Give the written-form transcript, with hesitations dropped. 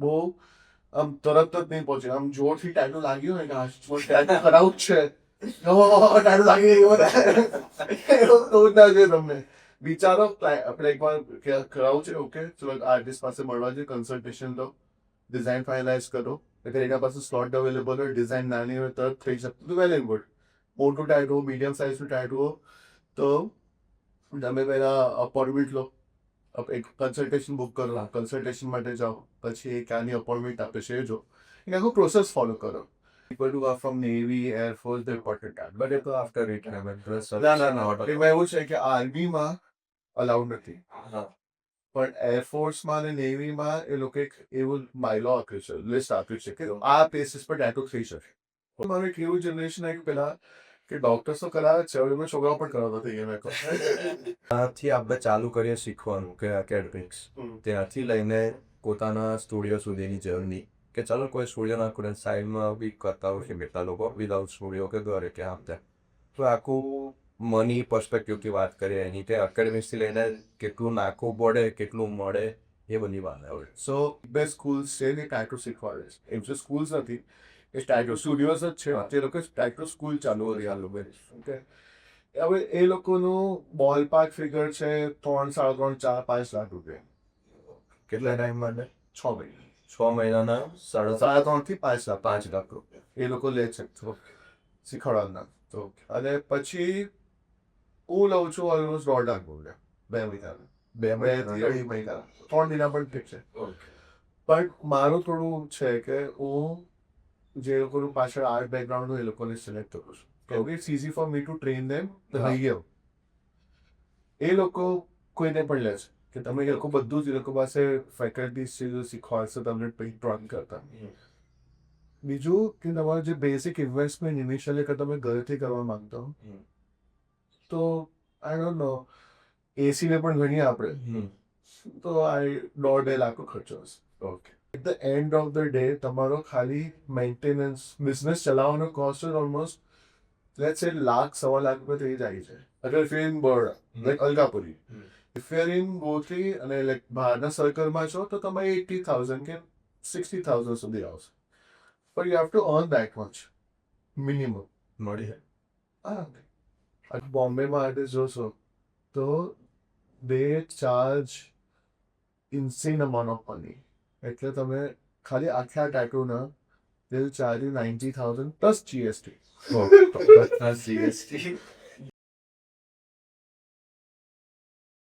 બહુ આમ તરત જ નહીં પહોંચે. આમ જોરથી ટેટુ લાગ્યું ને કે આ ટેટુ કરાવું જ છે, ટેટુ લાગી ગયું એવું થવું જ ના જોઈએ તમને. વિચારો આપણે એકવાર કરાવું છે, ઓકે ચલો આર્ટિસ્ટ પાસે મળવા જોઈએ, કન્સલ્ટેશન લો, ડિઝાઇન ફાઇનલાઇઝ કરો. એટલે એના પાસે સ્લોટ અવેલેબલ હોય, ડિઝાઇન નાની હોય તરત થઈ શકતું તો વેલ એન્ડ ગુડ. મોટું ટેટુ, મીડિયમ સાઇઝનું ટેટુ હો તો તમે પહેલાં અપોઇન્ટમેન્ટ લો, એક કન્સલ્ટેશન બુક કરો, કન્સલ્ટેશન માટે જાઓ, પછી એ ક્યાંની અપોઇન્ટમેન્ટ આપે છે એ જો, એક આખું પ્રોસેસ ફોલો કરો. People who are from Navy, Air Force, they're important that. But it's after retirement. ના, એમાં એવું છે કે આર્મીમાં અલાઉડ નથી, હા. પણ એરફોર્સમાં અને નેવીમાં એ લોકો એક એવું બાયલો આપ્યું છે, લિસ્ટ આપ્યું છે કે આ પ્લેસીસ પર ટેટુ થઈ શકે. મારું એક એવું જનરેશન આવ્યું પેલા કે ડોક્ટર્સ તો કરાવે છે, હવે છોકરાઓ પણ કરાવતા થઈ ગયા. મેં કહું ત્યાંથી આપણે ચાલુ કરીએ શીખવાનું કે એકેડેમિક્સ, ત્યાંથી લઈને પોતાના સ્ટુડિયો સુધીની જર્ની, કે ચાલો કોઈ સ્ટુડિયો ના કરે, સાઈડમાં બી કરતા હોય છે કેટલા લોકો વિદાઉટ સ્ટુડિયો કે ઘરે કે આમ ત્યાં. તો આખું મની પર્સપેક્ટિવથી વાત કરીએ એની, તે એકેડેમિક્સથી લઈને કેટલું નાખવું પડે, કેટલું મળે, એ બધી વાત આવે. સો બે સ્કૂલ્સ છે ને ટેટુ શીખવાડે છે. એમ જે સ્કૂલ્સ નથી, એ ટેટુ સ્ટુડિયોઝ જ છે. તે લોકો ટેટુ સ્કૂલ ચાલુ કરી આ લોકો. ઓકે, હવે એ લોકોનું બોલ પાર્ક ફિગર છે 3, 3.5, 4, 5 લાખ રૂપિયા. કેટલા ટાઈમ માટે? 6 મહિના. 6 મહિનાના 3.5 થી 5 લાખ, 5 લાખ રૂપિયા એ લોકો લે છે શીખવાડવાના. તો અને પછી હું લઉં છું ઓલમોસ્ટ 1.5 લાખ રૂપિયા 2 મહિના. 2 મહિના 3 મહિના પણ ઠીક છે. પણ મારું થોડું છે કે હું જે લોકોનું પાછળ આર્ટ બેકગ્રાઉન્ડ હોય એ લોકોને સિલેક્ટ કરું છું. કેમ કે it's easy for me to train them. એ લોકો કોઈને પણ લે છે કે તમે એ લોકો બધું જ, એ લોકો પાસે ફેકલ્ટીઝ છે જે શીખવાડશે તમને કંઈક ડ્રોઈંગ કરતા. બીજું કે તમારું જે બેઝિક ઇન્વેસ્ટમેન્ટ ઇનિશિયલી કે તમે ઘરેથી કરવા માંગતા હો તો આઈ ડોન્ટ નો, એસીને પણ ગણીએ આપણે તો 1.5-2 લાખનો ખર્ચો હશે. Okay, at the end of the day તમારો ખાલી મેન્ટેનન્સ, બિઝનેસ ચલાવવાનો cost is almost let's say 1 lakh, 1.25 lakh રૂપિયા થઈ જાય છે. અગર if you in Baroda, like Alkapuri, if you are in Gotri અને લાઈક બહારના સર્કલમાં છો તો તમે 80,000 કે 60,000 સુધી આવશે. But you have to earn that much minimum. મળી જાય. હા, બોમ્બેમાં આર્ટિસ્ટ જોશો તો they charge insane amount of money. એટલે તમે ખાલી આખા ટેટુના they will charge you 90,000 plus GST. GST.